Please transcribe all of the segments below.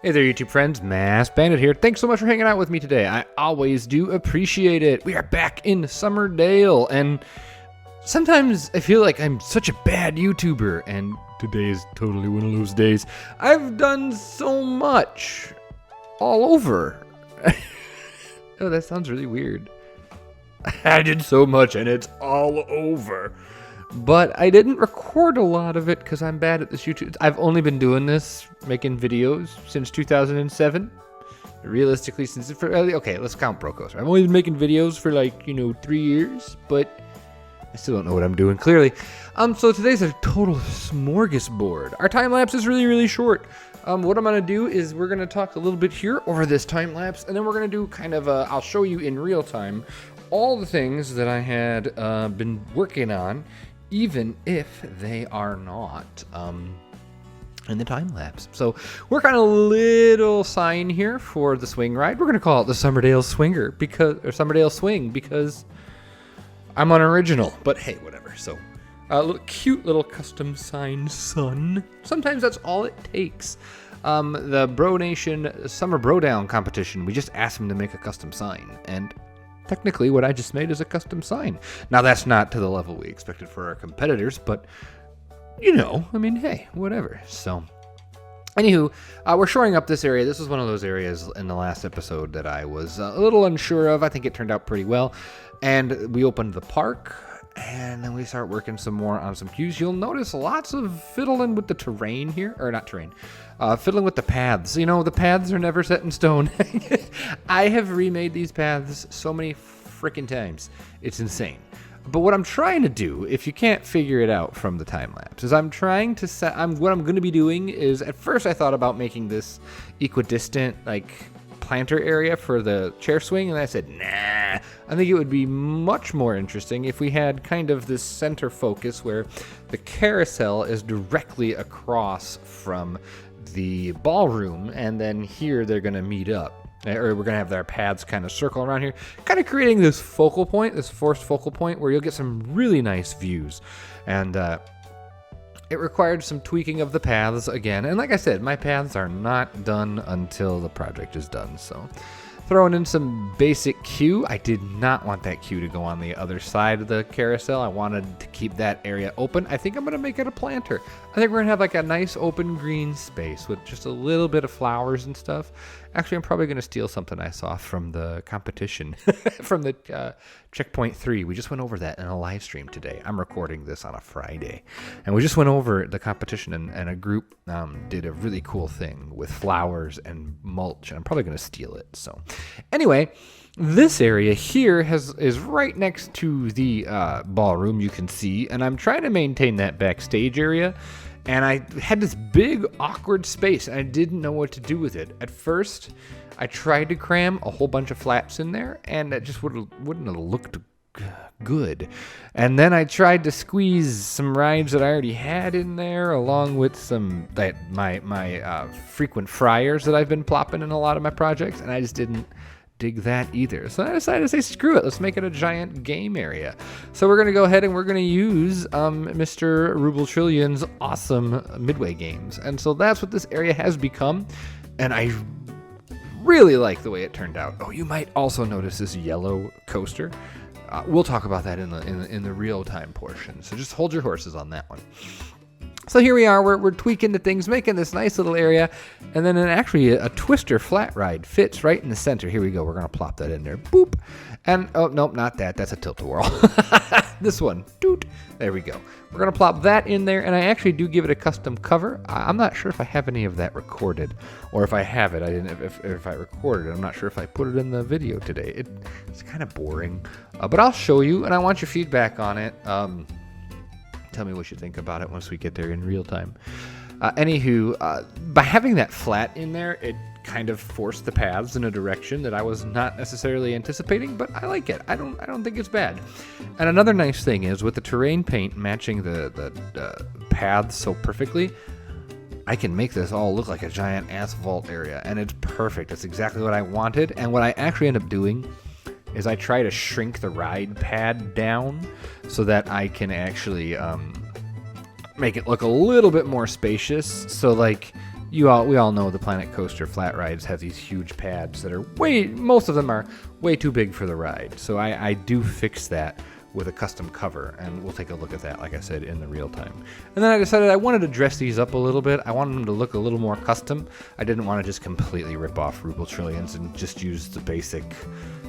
Hey there, YouTube friends. Masked Bandit here. Thanks so much for hanging out with me today. I always do appreciate it. We are back in Summerdale, and sometimes I feel like I'm such a bad YouTuber, and today is totally one of those days. I've done so much all over. Oh, that sounds really weird. I did so much, and it's all over. But I didn't record a lot of it because I'm bad at this YouTube. I've only been doing this, making videos, since 2007. Realistically, okay, let's count Brocos. I've only been making videos for 3 years, but I still don't know what I'm doing, clearly. So today's a total smorgasbord. Our time lapse is really, really short. What I'm going to do is we're going to talk a little bit here over this time lapse, and then we're going to do kind of I'll show you in real time all the things that I had been working on, even if they are not in the time lapse. So we're kind of a little sign here for the swing ride. We're going to call it the Summerdale Swinger Summerdale Swing because I'm unoriginal, but hey, whatever. So a cute little custom sign sun. Sometimes that's all it takes. The Bro Nation Summer Bro Down competition, we just asked them to make a custom sign, and technically, what I just made is a custom sign. Now, that's not to the level we expected for our competitors, but, hey, whatever. So, anywho, we're shoring up this area. This was one of those areas in the last episode that I was a little unsure of. I think it turned out pretty well. And we opened the park, and then we start working some more on some cues. You'll notice lots of fiddling with the terrain here, or not terrain, fiddling with the paths. The paths are never set in stone. I have remade these paths so many freaking times. It's insane. But what I'm trying to do, if you can't figure it out from the time lapse, is I'm trying to set, what I'm going to be doing is, at first I thought about making this equidistant, planter area for the chair swing, and I said, nah, I think it would be much more interesting if we had kind of this center focus where the carousel is directly across from the ballroom, and then here they're going to meet up, or we're going to have their paths kind of circle around here, kind of creating this focal point, this forced focal point where you'll get some really nice views. And it required some tweaking of the paths again. And like I said, my paths are not done until the project is done. So throwing in some basic cue. I did not want that cue to go on the other side of the carousel. I wanted to keep that area open. I think I'm going to make it a planter. I think we're going to have a nice open green space with just a little bit of flowers and stuff. Actually, I'm probably going to steal something I saw from the competition, from the Checkpoint 3. We just went over that in a live stream today. I'm recording this on a Friday. And we just went over the competition, and a group did a really cool thing with flowers and mulch, and I'm probably going to steal it. So anyway, this area here is right next to the ballroom, you can see, and I'm trying to maintain that backstage area. And I had this big, awkward space, and I didn't know what to do with it. At first, I tried to cram a whole bunch of flaps in there, and it just wouldn't have looked good. And then I tried to squeeze some rides that I already had in there, along with some my frequent fryers that I've been plopping in a lot of my projects, and I just didn't dig that either. So I decided to say, screw it, let's make it a giant game area. So we're going to go ahead and we're going to use Mr. Ruble Trillion's awesome Midway games. And so that's what this area has become, and I really like the way it turned out. Oh, you might also notice this yellow coaster. We'll talk about that in the real time portion, so just hold your horses on that one. So here we are, we're tweaking the things, making this nice little area, and then actually a twister flat ride fits right in the center. Here we go, we're going to plop that in there, boop, and, oh, nope, not that, that's a tilt-a-whirl. This one, doot, there we go. We're going to plop that in there, and I actually do give it a custom cover. I'm not sure if I have any of that recorded, or if I have it, if I recorded it, I'm not sure if I put it in the video today. It's kind of boring, but I'll show you, and I want your feedback on it. Tell me what you think about it once we get there in real time. Anywho, by having that flat in there, it kind of forced the paths in a direction that I was not necessarily anticipating, but I like it. I don't think it's bad. And another nice thing is, with the terrain paint matching the paths so perfectly, I can make this all look like a giant asphalt area, and it's perfect. It's exactly what I wanted. And what I actually end up doing is I try to shrink the ride pad down so that I can actually make it look a little bit more spacious. So we all know the Planet Coaster flat rides have these huge pads that are most of them are way too big for the ride. So I do fix that with a custom cover, and we'll take a look at that, like I said, in the real time. And then I decided I wanted to dress these up a little bit. I wanted them to look a little more custom. I didn't want to just completely rip off Ruble Trillions and just use the basic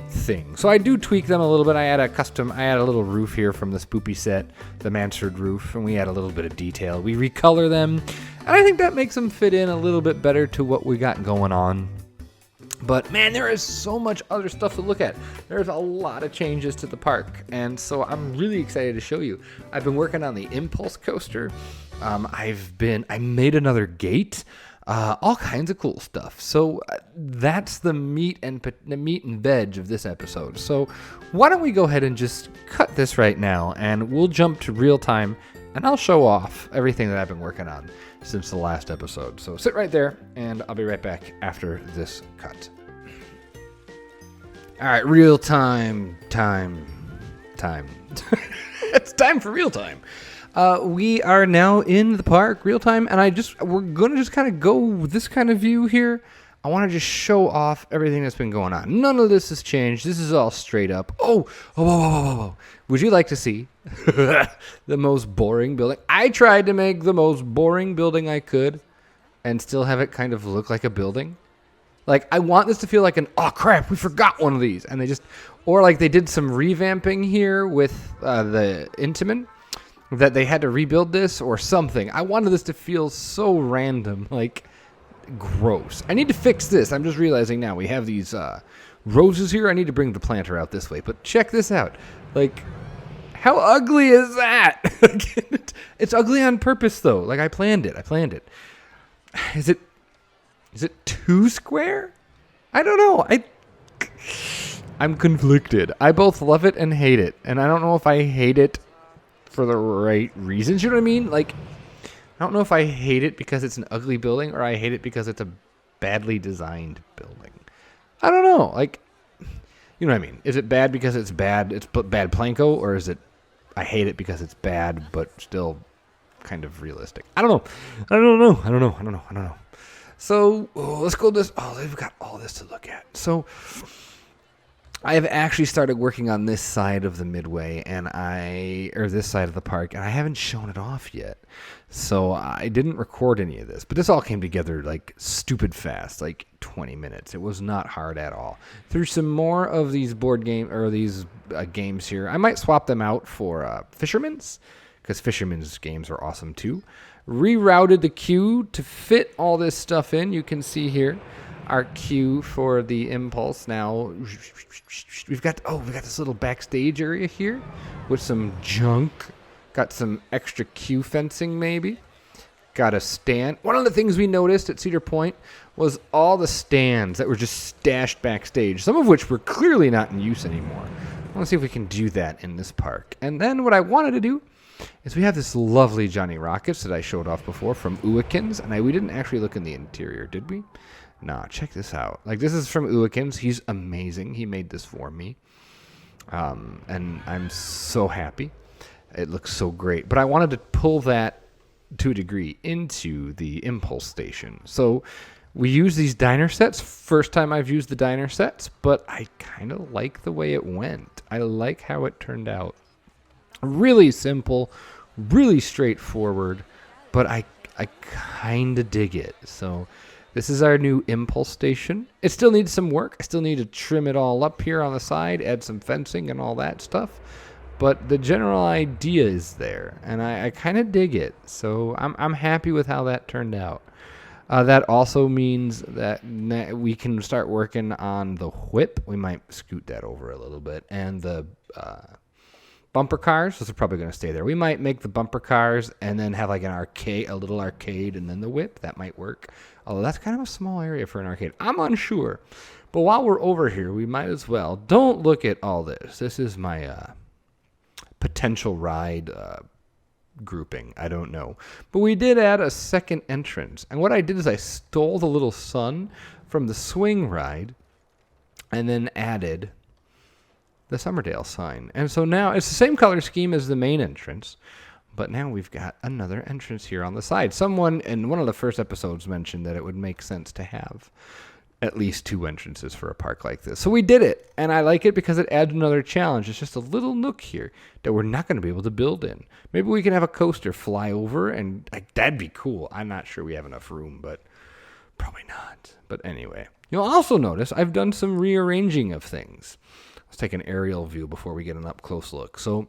thing. So I do tweak them a little bit. I add a little roof here from the Spoopy set, the Mansard roof, and we add a little bit of detail. We recolor them, and I think that makes them fit in a little bit better to what we got going on. But man, there is so much other stuff to look at. There's a lot of changes to the park, and so I'm really excited to show you. I've been working on the Impulse coaster. I made another gate. All kinds of cool stuff. So that's the meat and veg of this episode. So why don't we go ahead and just cut this right now, and we'll jump to real time, and I'll show off everything that I've been working on since the last episode. So sit right there, and I'll be right back after this cut. All right, real time. It's time for real time. We are now in the park, real time, and we're going to just kind of go with this kind of view here. I want to just show off everything that's been going on. None of this has changed. This is all straight up. Whoa. Would you like to see the most boring building? I tried to make the most boring building I could and still have it kind of look like a building. Like, I want this to feel like oh crap, we forgot one of these. And they did some revamping here with the intamin, that they had to rebuild this or something. I wanted this to feel so random, like gross. I need to fix this. I'm just realizing now we have these roses here. I need to bring the planter out this way. But check this out. Like, how ugly is that? It's ugly on purpose, though. Like, I planned it. Is it too square? I don't know. I'm conflicted. I both love it and hate it. And I don't know if I hate it for the right reasons, you know what I mean? Like, I don't know if I hate it because it's an ugly building or I hate it because it's a badly designed building. I don't know. Like, you know what I mean? Is it bad because it's bad Planko, or is it I hate it because it's bad but still kind of realistic? I don't know. So let's go to this. They've got all this to look at. So I have actually started working on this side of the Midway, or this side of the park, and I haven't shown it off yet. So I didn't record any of this, but this all came together like stupid fast, like 20 minutes. It was not hard at all. Through some more of these games here, I might swap them out for Fisherman's, because Fisherman's games are awesome too. Rerouted the queue to fit all this stuff in. You can see here our queue for the Impulse. Now we've got this little backstage area here with some junk. Got some extra queue fencing maybe. Got a stand. One of the things we noticed at Cedar Point was all the stands that were just stashed backstage, some of which were clearly not in use anymore. I want to see if we can do that in this park. And then what I wanted to do is we have this lovely Johnny Rockets that I showed off before from Uwakins, and we didn't actually look in the interior, did we? Nah, check this out. Like, this is from Uwakins. He's amazing. He made this for me. And I'm so happy. It looks so great. But I wanted to pull that to a degree into the Impulse station. So we use these diner sets. First time I've used the diner sets, but I kind of like the way it went. I like how it turned out. Really simple, really straightforward, but I kind of dig it. So this is our new Impulse station. It still needs some work. I still need to trim it all up here on the side, add some fencing and all that stuff. But the general idea is there, and I kind of dig it. So I'm happy with how that turned out. That also means that we can start working on the whip. We might scoot that over a little bit. And the bumper cars, those are probably going to stay there. We might make the bumper cars and then have like a little arcade, and then the whip. That might work. Although that's kind of a small area for an arcade. I'm unsure. But while we're over here, we might as well. Don't look at all this. This is my potential ride grouping. I don't know. But we did add a second entrance. And what I did is I stole the little sun from the swing ride and then added the Summerdale sign. And so now it's the same color scheme as the main entrance, But now we've got another entrance here on the side. Someone in one of the first episodes mentioned that it would make sense to have at least 2 entrances for a park like this. So we did it, and I like it because it adds another challenge. It's just a little nook here that we're not going to be able to build in. Maybe we can have a coaster fly over, and that'd be cool. I'm not sure we have enough room, but probably not. But anyway, you'll also notice I've done some rearranging of things. Let's take an aerial view before we get an up-close look. So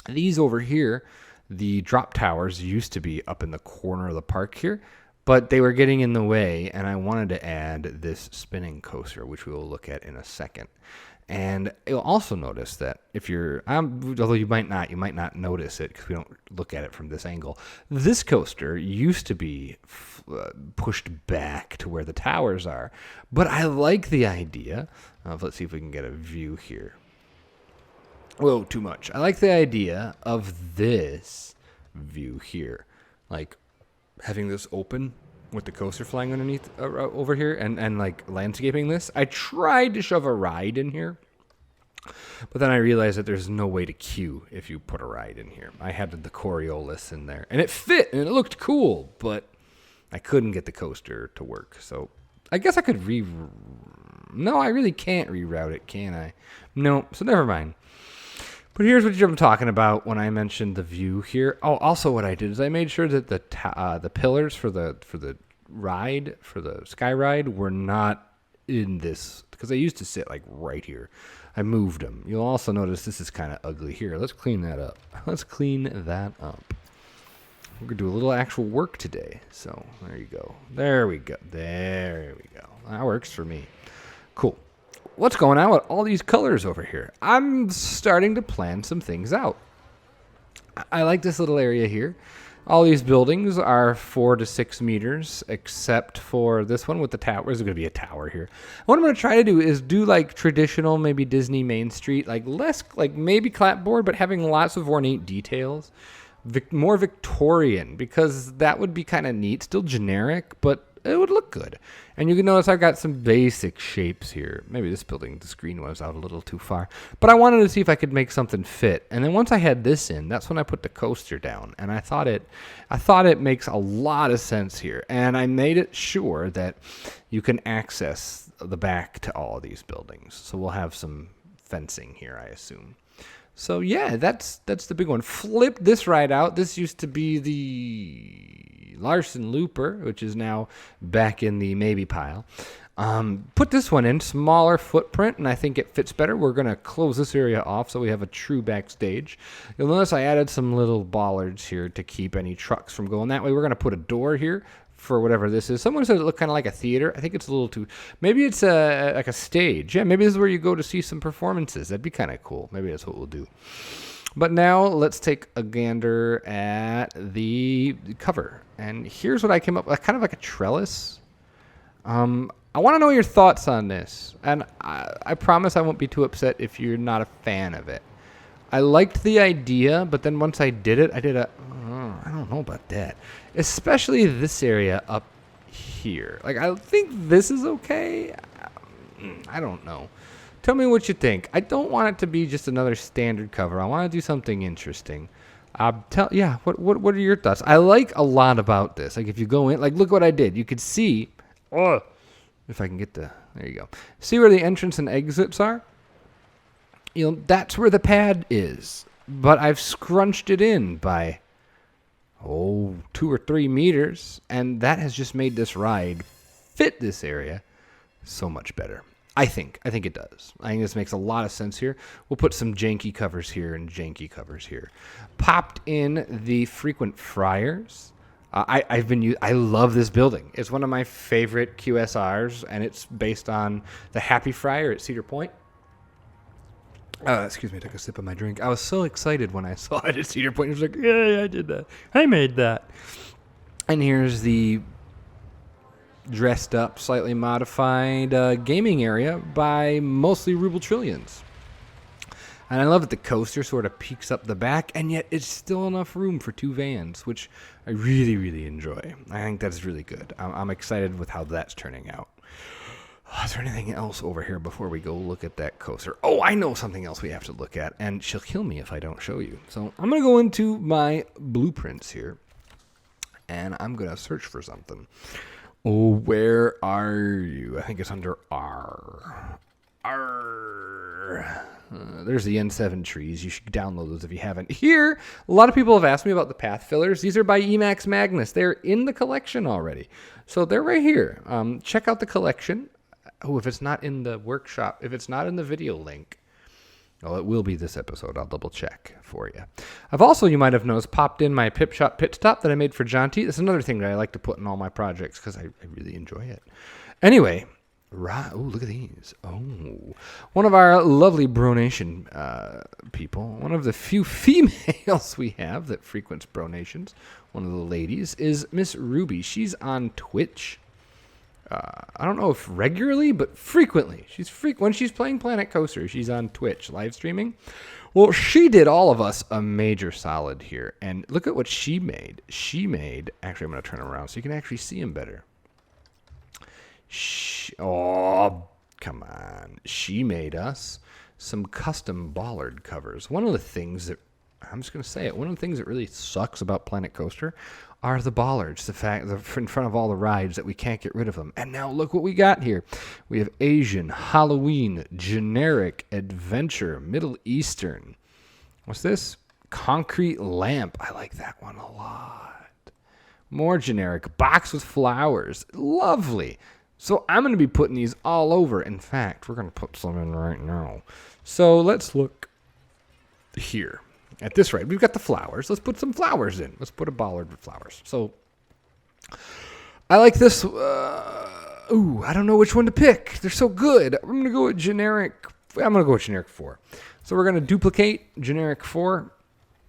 these over here, the drop towers used to be up in the corner of the park here, but they were getting in the way, and I wanted to add this spinning coaster, which we will look at in a second. And you'll also notice that if you're, although you might not notice it because we don't look at it from this angle. This coaster used to be pushed back to where the towers are, but I like the idea of, let's see if we can get a view here. Whoa, too much. I like the idea of this view here, like having this open with the coaster flying underneath over here and like landscaping this. I tried to shove a ride in here, but then I realized that there's no way to queue if you put a ride in here. I had the Coriolis in there, and it fit, and it looked cool, but I couldn't get the coaster to work. So I guess I could No, I really can't reroute it, can I? No, so never mind. But here's what I'm talking about when I mentioned the view here. Oh, also what I did is I made sure that the pillars for the ride, for the sky ride, were not in this, because they used to sit like right here. I moved them. You'll also notice this is kind of ugly here. Let's clean that up. Let's clean that up. We're going to do a little actual work today. So there you go. There we go. There we go. That works for me. Cool. What's going on with all these colors over here? I'm starting to plan some things out. I like this little area here. All these buildings are 4 to 6 meters, except for this one with the tower. There's going to be a tower here. What I'm going to try to do is do like traditional, maybe Disney Main Street, like less, like maybe clapboard, but having lots of ornate details. More Victorian, because that would be kind of neat. Still generic, but it would look good. And you can notice I've got some basic shapes here. Maybe this building, the screen was out a little too far. But I wanted to see if I could make something fit. And then once I had this in, that's when I put the coaster down. And I thought it makes a lot of sense here. And I made it sure that you can access the back to all of these buildings. So we'll have some fencing here, I assume. So yeah, that's the big one. Flip this ride out. This used to be the Larson Looper, which is now back in the maybe pile. Put this one in, smaller footprint, and I think it fits better. We're going to close this area off so we have a true backstage. You'll notice I added some little bollards here to keep any trucks from going that way. We're going to put a door here for whatever this is. Someone said it looked kind of like a theater. I think it's a little too, maybe it's like a stage. Yeah, maybe this is where you go to see some performances. That'd be kind of cool. Maybe that's what we'll do. But now let's take a gander at the cover. And here's what I came up with, kind of like a trellis. I want to know your thoughts on this. And I promise I won't be too upset if you're not a fan of it. I liked the idea, but then once I did it, I don't know about that. Especially this area up here. Like, I think this is okay. I don't know. Tell me what you think. I don't want it to be just another standard cover. I want to do something interesting. What are your thoughts? I like a lot about this. Like, if you go in, like, look what I did. You could see, if I can get there you go. See where the entrance and exits are? You know, that's where the pad is. But I've scrunched it in by 2 or 3 meters, and that has just made this ride fit this area so much better. I think it does. I think this makes a lot of sense here. We'll put some janky covers here and janky covers here. Popped in the frequent fryers. I love this building. It's one of my favorite QSRs, and it's based on the Happy Fryer at Cedar Point. Excuse me, I took a sip of my drink. I was so excited when I saw it at Cedar Point. I was like, yeah, I did that. I made that. And here's the dressed up, slightly modified gaming area by mostly Ruble Trillions. And I love that the coaster sort of peeks up the back, and yet it's still enough room for 2 vans, which I really, really enjoy. I think that's really good. I'm excited with how that's turning out. Is there anything else over here before we go look at that coaster? Oh, I know something else we have to look at, and she'll kill me if I don't show you. So I'm going to go into my blueprints here, and I'm going to search for something. Oh, where are you? I think it's under R. R. There's the N7 trees. You should download those if you haven't. Here, a lot of people have asked me about the path fillers. These are by Emax Magnus. They're in the collection already. So they're right here. Check out the collection. Oh, if it's not in the workshop, if it's not in the video link, well, it will be this episode. I'll double check for you. I've also, you might have noticed, popped in my Pip Shop Pit Stop that I made for Jonty. That's another thing that I like to put in all my projects because I really enjoy it. Anyway, oh, look at these. Oh, one of our lovely Bronation people, one of the few females we have that frequents Bronations, one of the ladies, is Miss Ruby. She's on Twitch. I don't know if regularly, but frequently. When she's playing Planet Coaster, she's on Twitch live streaming. Well, she did all of us a major solid here. And look at what she made. Actually, I'm going to turn around so you can actually see him better. Oh, come on. She made us some custom bollard covers. One of the things that, I'm just going to say it, one of the things that really sucks about Planet Coaster are the bollards, the fact that in front of all the rides that we can't get rid of them. And now look what we got here. We have Asian, Halloween, generic, adventure, Middle Eastern. What's this? Concrete lamp. I like that one a lot. More generic, box with flowers. Lovely. So I'm going to be putting these all over. In fact, we're going to put some in right now. So let's look here. At this rate, we've got the flowers. Let's put some flowers in. Let's put a bollard with flowers. So I like this. I don't know which one to pick. They're so good. I'm going to go with generic. I'm going to go with generic 4. So we're going to duplicate generic 4.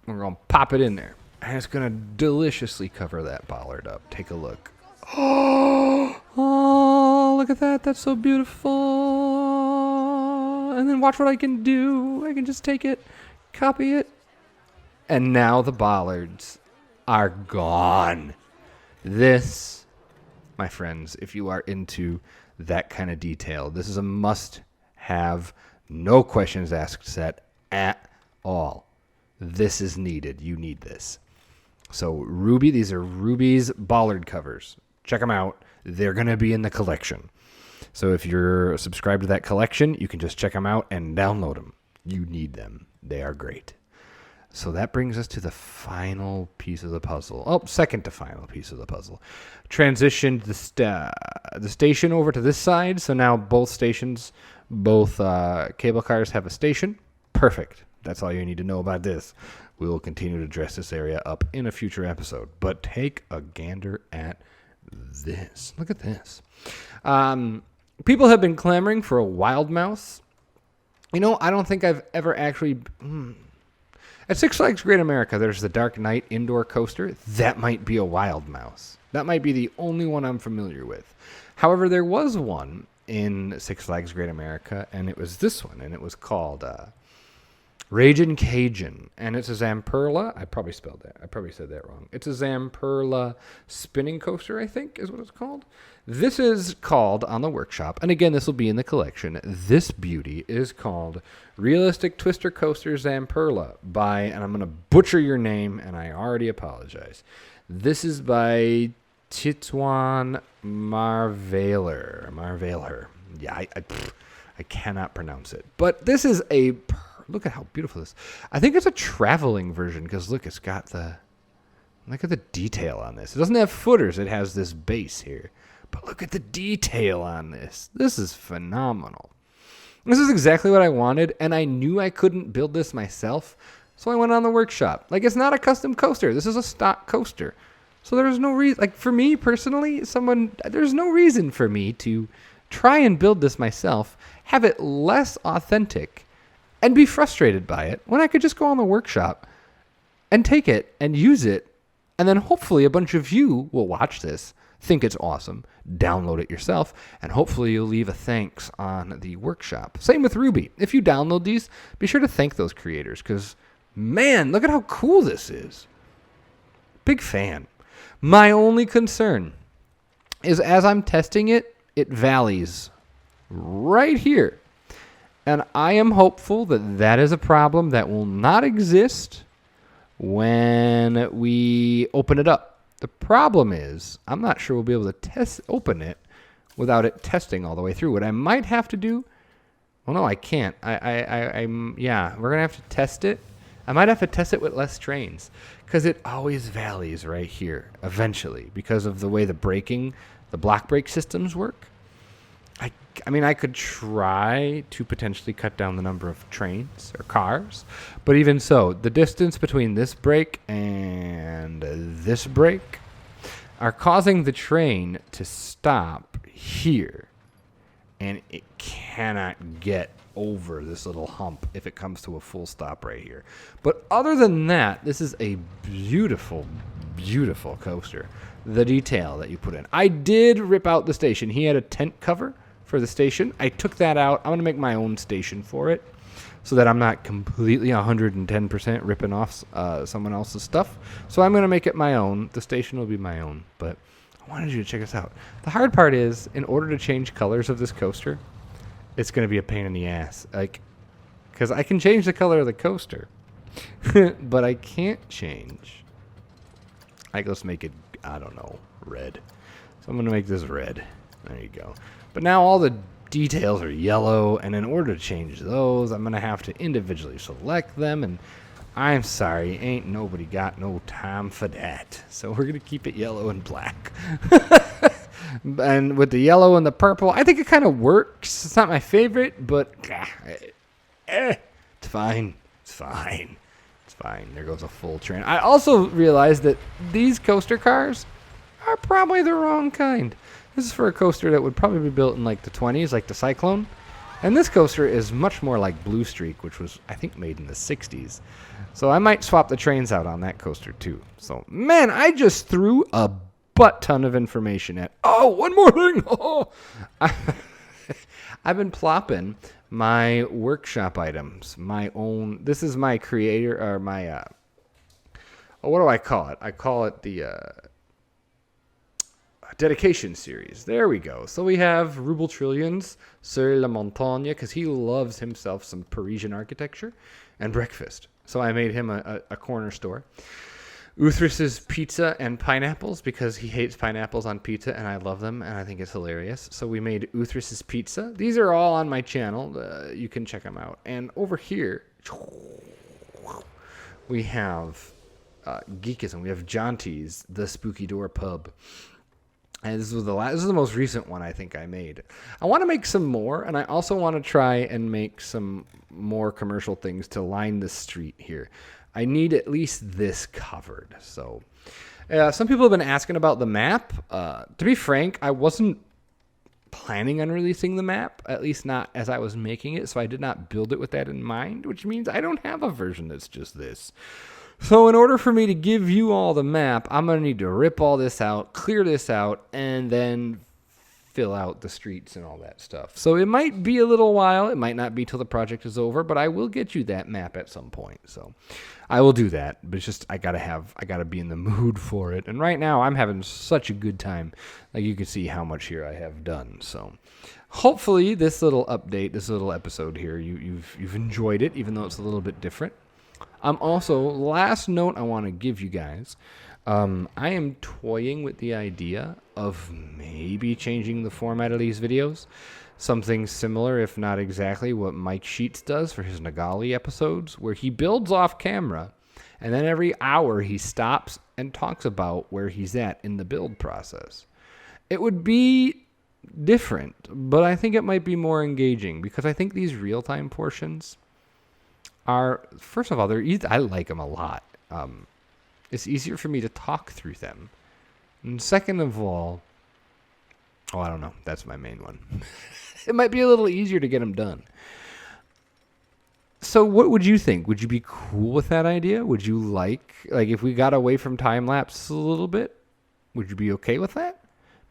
We're going to pop it in there. And it's going to deliciously cover that bollard up. Take a look. Oh, look at that. That's so beautiful. And then watch what I can do. I can just take it, copy it. And now the bollards are gone. This, my friends, if you are into that kind of detail, this is a must-have, no questions asked set at all. This is needed. You need this. So Ruby, these are Ruby's bollard covers. Check them out. They're going to be in the collection. So if you're subscribed to that collection, you can just check them out and download them. You need them. They are great. So that brings us to the final piece of the puzzle. Oh, second to final piece of the puzzle. Transitioned the station over to this side. So now both stations, both cable cars have a station. Perfect. That's all you need to know about this. We will continue to dress this area up in a future episode. But take a gander at this. Look at this. People have been clamoring for a wild mouse. You know, I don't think I've ever actually... At Six Flags Great America, there's the Dark Knight indoor coaster. That might be a wild mouse. That might be the only one I'm familiar with. However, there was one in Six Flags Great America, and it was this one, and it was called Ragin' Cajun, and it's a Zamperla. I probably said that wrong. It's a Zamperla spinning coaster, I think, is what it's called. This is called, on the workshop, and again, this will be in the collection, this beauty is called Realistic Twister Coaster Zamperla by, and I'm going to butcher your name, and I already apologize. This is by Titouan Marvaler. Yeah, I cannot pronounce it. But this is look at how beautiful this is. I think it's a traveling version because look, it's got look at the detail on this. It doesn't have footers. It has this base here. But look at the detail on this. This is phenomenal. This is exactly what I wanted, and I knew I couldn't build this myself, so I went on the workshop. Like, it's not a custom coaster. This is a stock coaster. So there's no reason, like, for me personally, there's no reason for me to try and build this myself, have it less authentic, and be frustrated by it when I could just go on the workshop and take it and use it, and then hopefully a bunch of you will watch this, think it's awesome, download it yourself, and hopefully you'll leave a thanks on the workshop. Same with Ruby. If you download these, be sure to thank those creators because, man, look at how cool this is. Big fan. My only concern is as I'm testing it, it valleys right here. And I am hopeful that that is a problem that will not exist when we open it up. The problem is, I'm not sure we'll be able to open it without it testing all the way through. What I might have to do, well, no, I can't. Yeah, we're going to have to test it. I might have to test it with less trains because it always valleys right here eventually because of the way the block brake systems work. I mean, I could try to potentially cut down the number of trains or cars, but even so, the distance between this brake and this brake are causing the train to stop here, and it cannot get over this little hump if it comes to a full stop right here. But other than that, this is a beautiful, beautiful coaster. The detail that you put in. I did rip out the station. He had a tent cover for the station. I took that out. I'm going to make my own station for it so that I'm not completely 110% ripping off someone else's stuff. So I'm going to make it my own. The station will be my own, but I wanted you to check this out. The hard part is, in order to change colors of this coaster, it's going to be a pain in the ass. Because I can change the color of the coaster, but I can't change. Let's make it, I don't know, red. So I'm going to make this red. There you go. But now all the details are yellow, and in order to change those, I'm going to have to individually select them, and I'm sorry, ain't nobody got no time for that. So we're going to keep it yellow and black. And with the yellow and the purple, I think it kind of works. It's not my favorite, but it's fine. It's fine. It's fine. There goes a full train. I also realized that these coaster cars are probably the wrong kind. This is for a coaster that would probably be built in like the 20s, like the Cyclone. And this coaster is much more like Blue Streak, which was, I think, made in the 60s. So I might swap the trains out on that coaster too. So, man, I just threw a butt ton of information at. Oh, one more thing. Oh, I've been plopping my workshop items, my own. This is my creator, or my, what do I call it? I call it the dedication series. There we go. So we have Ruble Trillions, Sur la Montagne, because he loves himself some Parisian architecture and breakfast. So I made him a corner store. Uthris's Pizza and Pineapples, because he hates pineapples on pizza, and I love them, and I think it's hilarious. So we made Uthris's Pizza. These are all on my channel. You can check them out. And over here, we have Geekism. We have Jaunty's, the Spooky Door Pub. And this is the most recent one I think I made. I want to make some more, and I also want to try and make some more commercial things to line the street here. I need at least this covered. So, some people have been asking about the map. To be frank, I wasn't planning on releasing the map, at least not as I was making it, so I did not build it with that in mind, which means I don't have a version that's just this. So in order for me to give you all the map, I'm going to need to rip all this out, clear this out, and then fill out the streets and all that stuff. So it might be a little while. It might not be till the project is over, but I will get you that map at some point. So I will do that, but it's just I got to be in the mood for it. And right now I'm having such a good time. Like you can see how much here I have done. So hopefully this little update, this little episode here, you've enjoyed it, even though it's a little bit different. Also, last note I want to give you guys, I am toying with the idea of maybe changing the format of these videos. Something similar, if not exactly, what Mike Sheets does for his Nagali episodes, where he builds off camera, and then every hour he stops and talks about where he's at in the build process. It would be different, but I think it might be more engaging, because I think these real-time portions are, first of all, they're easy. I like them a lot. It's easier for me to talk through them. And second of all, I don't know. That's my main one. It might be a little easier to get them done. So what would you think? Would you be cool with that idea? Would you like if we got away from time-lapse a little bit, would you be okay with that?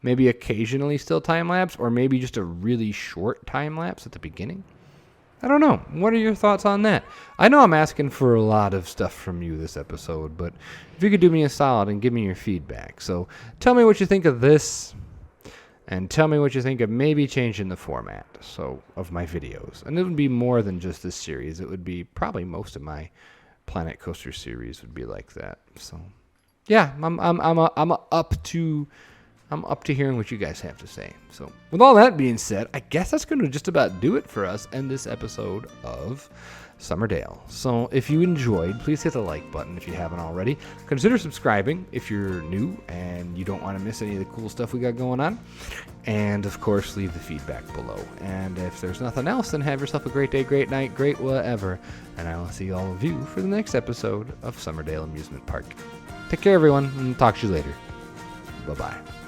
Maybe occasionally still time-lapse, or maybe just a really short time-lapse at the beginning? I don't know. What are your thoughts on that? I know I'm asking for a lot of stuff from you this episode, but if you could do me a solid and give me your feedback. So tell me what you think of this. and tell me what you think of maybe changing the format of my videos. And it would be more than just this series. It would be probably most of my Planet Coaster series would be like that. So yeah, I'm up to hearing what you guys have to say. So with all that being said, I guess that's going to just about do it for us in this episode of Summerdale. So if you enjoyed, please hit the like button if you haven't already. Consider subscribing if you're new and you don't want to miss any of the cool stuff we got going on. And of course, leave the feedback below. And if there's nothing else, then have yourself a great day, great night, great whatever. And I will see all of you for the next episode of Summerdale Amusement Park. Take care, everyone, and talk to you later. Bye-bye.